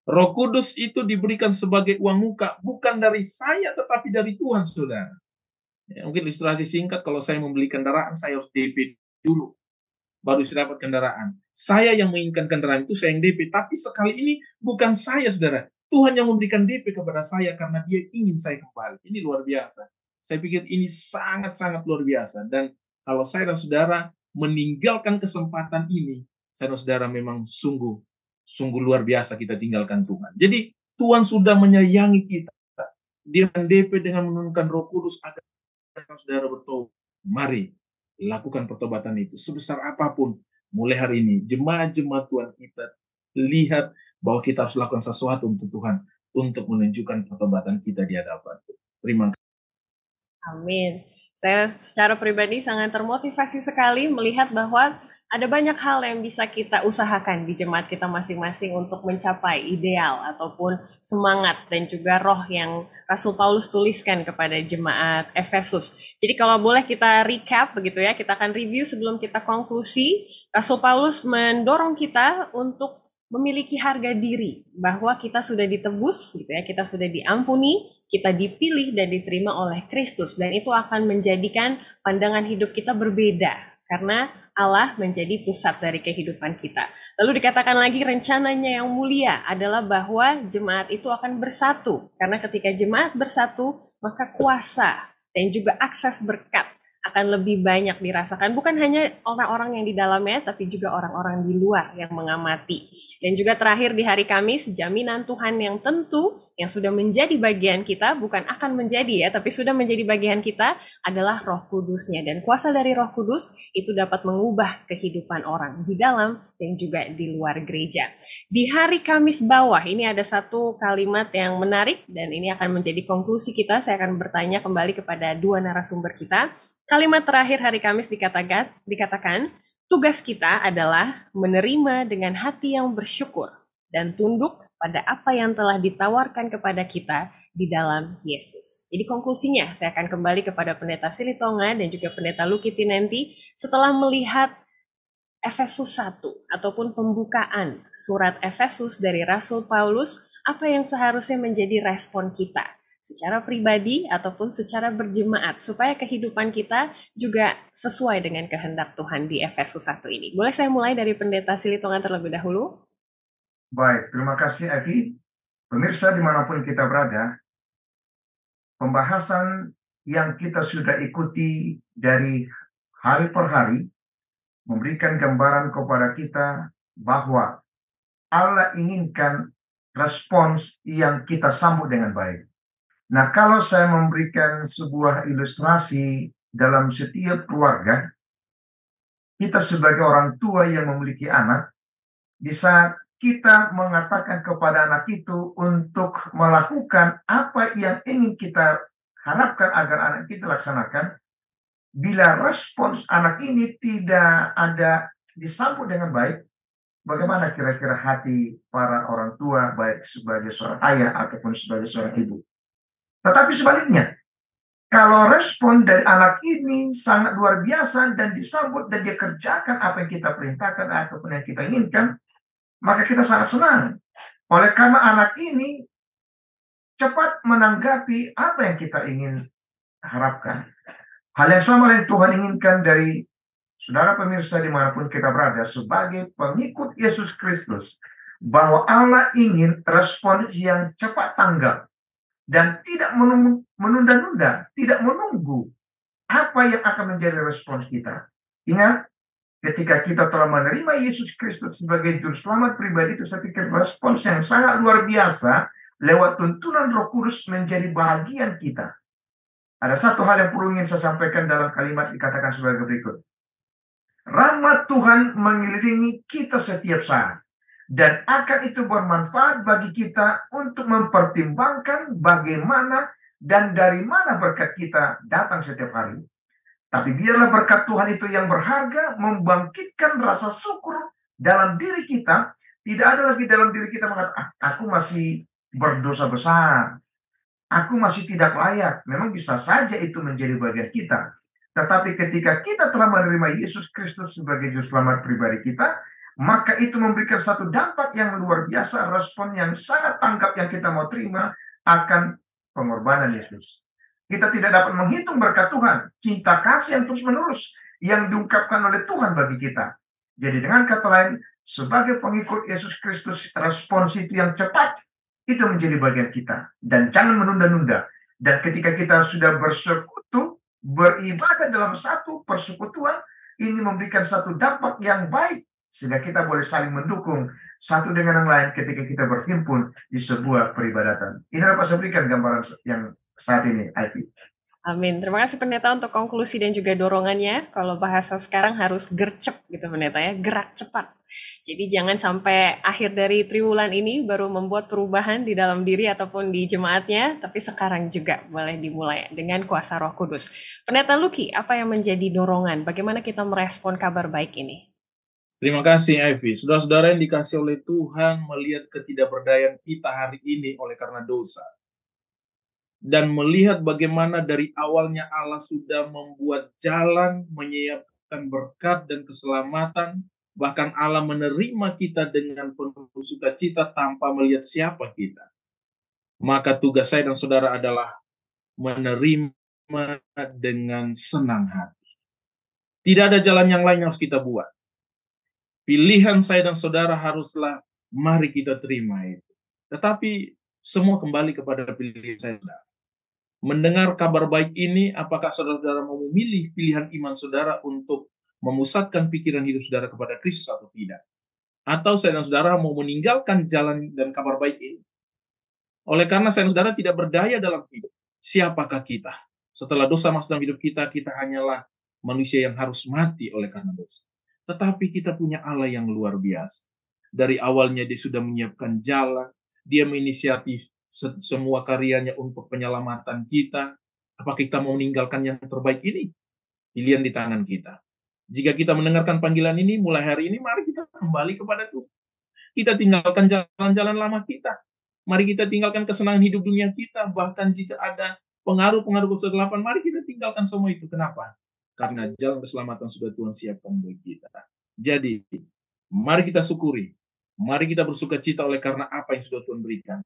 Roh Kudus itu diberikan sebagai uang muka, bukan dari saya tetapi dari Tuhan, saudara. Ya, mungkin ilustrasi singkat, kalau saya membeli kendaraan, saya harus DP dulu, baru saya dapat kendaraan. Saya yang menginginkan kendaraan itu, saya yang DP. Tapi sekali ini bukan saya, saudara. Tuhan yang memberikan DP kepada saya karena dia ingin saya kembali. Ini luar biasa. Saya pikir ini sangat-sangat luar biasa. Dan kalau saya dan saudara meninggalkan kesempatan ini, saya dan saudara memang sungguh luar biasa kita tinggalkan Tuhan. Jadi Tuhan sudah menyayangi kita. Dia DP dengan menurunkan Roh Kudus agar saudara bertobat. Mari lakukan pertobatan itu sebesar apapun. Mulai hari ini jemaat-jemaat Tuhan kita lihat bahwa kita harus lakukan sesuatu untuk Tuhan untuk menunjukkan pertobatan kita di hadapan. Terima kasih. Amin. Saya secara pribadi sangat termotivasi sekali melihat bahwa ada banyak hal yang bisa kita usahakan di jemaat kita masing-masing untuk mencapai ideal ataupun semangat dan juga roh yang Rasul Paulus tuliskan kepada jemaat Efesus. Jadi kalau boleh kita recap begitu ya, kita akan review sebelum kita konklusi. Rasul Paulus mendorong kita untuk memiliki harga diri, bahwa kita sudah ditebus gitu ya, kita sudah diampuni, kita dipilih dan diterima oleh Kristus, dan itu akan menjadikan pandangan hidup kita berbeda karena Allah menjadi pusat dari kehidupan kita. Lalu dikatakan lagi rencananya yang mulia adalah bahwa jemaat itu akan bersatu, karena ketika jemaat bersatu maka kuasa dan juga akses berkat akan lebih banyak dirasakan, bukan hanya orang-orang yang di dalamnya, tapi juga orang-orang di luar yang mengamati. Dan juga terakhir di hari Kamis, jaminan Tuhan yang tentu, yang sudah menjadi bagian kita, bukan akan menjadi ya, tapi sudah menjadi bagian kita, adalah Roh Kudusnya. Dan kuasa dari Roh Kudus itu dapat mengubah kehidupan orang di dalam dan juga di luar gereja. Di hari Kamis bawah, ini ada satu kalimat yang menarik, dan ini akan menjadi konklusi kita. Saya akan bertanya kembali kepada dua narasumber kita. Kalimat terakhir hari Kamis dikatakan, tugas kita adalah menerima dengan hati yang bersyukur dan tunduk pada apa yang telah ditawarkan kepada kita di dalam Yesus. Jadi konklusinya, saya akan kembali kepada Pendeta Silitonga dan juga Pendeta Luki Tinenti setelah melihat Efesus 1 ataupun pembukaan surat Efesus dari Rasul Paulus, apa yang seharusnya menjadi respon kita secara pribadi ataupun secara berjemaat, supaya kehidupan kita juga sesuai dengan kehendak Tuhan di Efesus 1 ini. Boleh saya mulai dari Pendeta Silitonga terlebih dahulu? Baik, terima kasih Evi. Pemirsa dimanapun kita berada, pembahasan yang kita sudah ikuti dari hari per hari memberikan gambaran kepada kita bahwa Allah inginkan respons yang kita sambut dengan baik. Nah, kalau saya memberikan sebuah ilustrasi dalam setiap keluarga, kita sebagai orang tua yang memiliki anak, di saat kita mengatakan kepada anak itu untuk melakukan apa yang ingin kita harapkan agar anak kita laksanakan, bila respons anak ini tidak ada disambut dengan baik, bagaimana kira-kira hati para orang tua, baik sebagai seorang ayah ataupun sebagai seorang ibu? Tetapi sebaliknya, kalau respon dari anak ini sangat luar biasa dan disambut dan dia kerjakan apa yang kita perintahkan ataupun yang kita inginkan, maka kita sangat senang. Oleh karena anak ini cepat menanggapi apa yang kita ingin harapkan. Hal yang sama yang Tuhan inginkan dari saudara pemirsa dimanapun kita berada sebagai pengikut Yesus Kristus, bahwa Allah ingin respons yang cepat tanggap dan tidak menunda-nunda, tidak menunggu apa yang akan menjadi respons kita. Ingat, ketika kita telah menerima Yesus Kristus sebagai juru selamat pribadi, itu saya pikir respons yang sangat luar biasa lewat tuntunan Roh Kudus menjadi bahagian kita. Ada satu hal yang perlu ingin saya sampaikan dalam kalimat dikatakan sebagai berikut. Rahmat Tuhan mengelilingi kita setiap saat, dan akan itu bermanfaat bagi kita untuk mempertimbangkan bagaimana dan dari mana berkat kita datang setiap hari. Tapi biarlah berkat Tuhan itu yang berharga membangkitkan rasa syukur dalam diri kita. Tidak ada lagi dalam diri kita mengatakan, aku masih berdosa besar, aku masih tidak layak. Memang bisa saja itu menjadi bagian kita. Tetapi ketika kita telah menerima Yesus Kristus sebagai juru selamat pribadi kita, maka itu memberikan satu dampak yang luar biasa, respon yang sangat tanggap yang kita mau terima akan pengorbanan Yesus. Kita tidak dapat menghitung berkat Tuhan, cinta kasih yang terus-menerus yang diungkapkan oleh Tuhan bagi kita. Jadi dengan kata lain, sebagai pengikut Yesus Kristus, respons itu yang cepat, itu menjadi bagian kita. Dan jangan menunda-nunda. Dan ketika kita sudah bersekutu, beribadah dalam satu persekutuan, ini memberikan satu dampak yang baik, sehingga kita boleh saling mendukung satu dengan yang lain ketika kita berhimpun di sebuah peribadatan. Ini dapat saya berikan gambaran yang saat ini, Ivy. Amin. Terima kasih Pendeta untuk konklusi dan juga dorongannya. Kalau bahasa sekarang harus gercep gitu Pendeta ya, gerak cepat. Jadi jangan sampai akhir dari triwulan ini baru membuat perubahan di dalam diri ataupun di jemaatnya, tapi sekarang juga boleh dimulai dengan kuasa Roh Kudus. Pendeta Lucky, apa yang menjadi dorongan? Bagaimana kita merespon kabar baik ini? Terima kasih, Ivy. Saudara-saudara yang dikasih oleh Tuhan, melihat ketidakberdayaan kita hari ini oleh karena dosa. Dan melihat bagaimana dari awalnya Allah sudah membuat jalan, menyiapkan berkat dan keselamatan, bahkan Allah menerima kita dengan penuh sukacita tanpa melihat siapa kita. Maka tugas saya dan saudara adalah menerima dengan senang hati. Tidak ada jalan yang lain yang harus kita buat. Pilihan saya dan saudara haruslah mari kita terima itu. Tetapi semua kembali kepada pilihan saya. Mendengar kabar baik ini, apakah saudara-saudara mau memilih pilihan iman saudara untuk memusatkan pikiran hidup saudara kepada Kristus atau tidak? Atau saya dan saudara mau meninggalkan jalan dan kabar baik ini? Oleh karena saya dan saudara tidak berdaya dalam hidup, siapakah kita? Setelah dosa masuk dalam hidup kita, kita hanyalah manusia yang harus mati oleh karena dosa. Tetapi kita punya Allah yang luar biasa. Dari awalnya dia sudah menyiapkan jalan, dia menginisiatif semua karyanya untuk penyelamatan kita. Apakah kita mau meninggalkan yang terbaik ini? Pilihan di tangan kita. Jika kita mendengarkan panggilan ini, mulai hari ini, mari kita kembali kepada Tuhan. Kita tinggalkan jalan-jalan lama kita. Mari kita tinggalkan kesenangan hidup dunia kita. Bahkan jika ada pengaruh-pengaruh kegelapan, mari kita tinggalkan semua itu. Kenapa? Karena jalan keselamatan sudah Tuhan siapkan bagi kita. Jadi, mari kita syukuri. Mari kita bersukacita oleh karena apa yang sudah Tuhan berikan.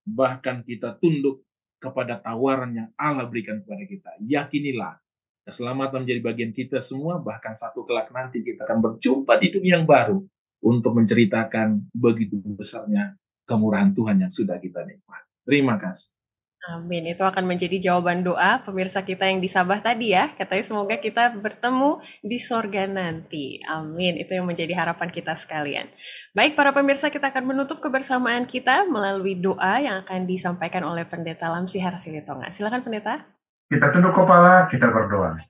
Bahkan kita tunduk kepada tawaran yang Allah berikan kepada kita. Yakinilah, keselamatan menjadi bagian kita semua, bahkan satu kelak nanti kita akan berjumpa di dunia yang baru untuk menceritakan begitu besarnya kemurahan Tuhan yang sudah kita nikmati. Terima kasih. Amin. Itu akan menjadi jawaban doa pemirsa kita yang di Sabah tadi ya. Katanya semoga kita bertemu di sorga nanti. Amin. Itu yang menjadi harapan kita sekalian. Baik para pemirsa, kita akan menutup kebersamaan kita melalui doa yang akan disampaikan oleh Pendeta Lamsi Harsilitonga. Silakan Pendeta. Kita tunduk kepala, kita berdoa.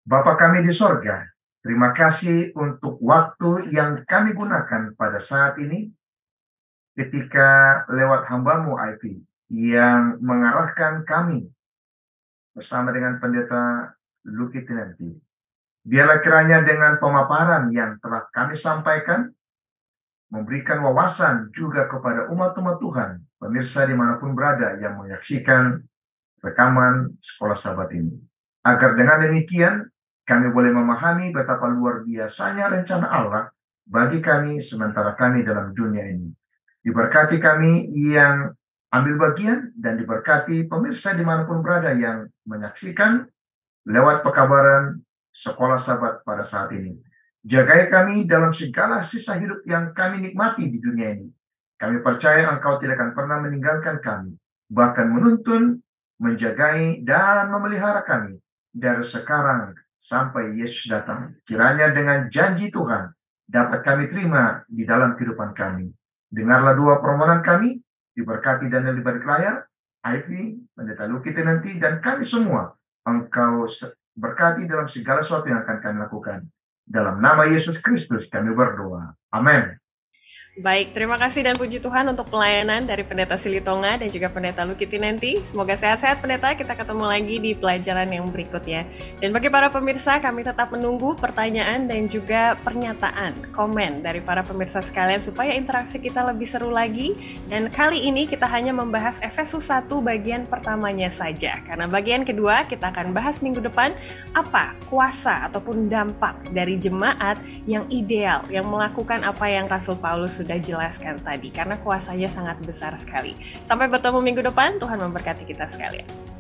Bapa kami di sorga, terima kasih untuk waktu yang kami gunakan pada saat ini ketika lewat hamba-Mu IP yang mengarahkan kami bersama dengan Pendeta Lucky Tinenti. Biarlah kiranya dengan pemaparan yang telah kami sampaikan, memberikan wawasan juga kepada umat-umat Tuhan, pemirsa dimanapun berada yang menyaksikan rekaman Sekolah Sahabat ini. Agar dengan demikian, kami boleh memahami betapa luar biasanya rencana Allah bagi kami sementara kami dalam dunia ini. Diberkati kami yang ambil bagian dan diberkati pemirsa dimanapun berada yang menyaksikan lewat pekabaran Sekolah Sahabat pada saat ini. Jagai kami dalam segala sisa hidup yang kami nikmati di dunia ini. Kami percaya Engkau tidak akan pernah meninggalkan kami, bahkan menuntun, menjagai, dan memelihara kami dari sekarang sampai Yesus datang. Kiranya dengan janji Tuhan dapat kami terima di dalam kehidupan kami. Dengarlah doa permohonan kami, diberkati dan di balik layar, Ivy, Pendeta Lucky Tinenti, dan kami semua. Engkau berkati dalam segala sesuatu yang akan kami lakukan. Dalam nama Yesus Kristus kami berdoa. Amin. Baik, terima kasih dan puji Tuhan untuk pelayanan dari Pendeta Silitonga dan juga Pendeta Luki Tinenti. Semoga sehat-sehat Pendeta, kita ketemu lagi di pelajaran yang berikutnya. Dan bagi para pemirsa, kami tetap menunggu pertanyaan dan juga pernyataan, komen dari para pemirsa sekalian supaya interaksi kita lebih seru lagi. Dan kali ini kita hanya membahas Efesus 1 bagian pertamanya saja. Karena bagian kedua kita akan bahas minggu depan apa kuasa ataupun dampak dari jemaat yang ideal, yang melakukan apa yang Rasul Paulus sudah jelaskan tadi, karena kuasanya sangat besar sekali. Sampai bertemu minggu depan, Tuhan memberkati kita sekalian.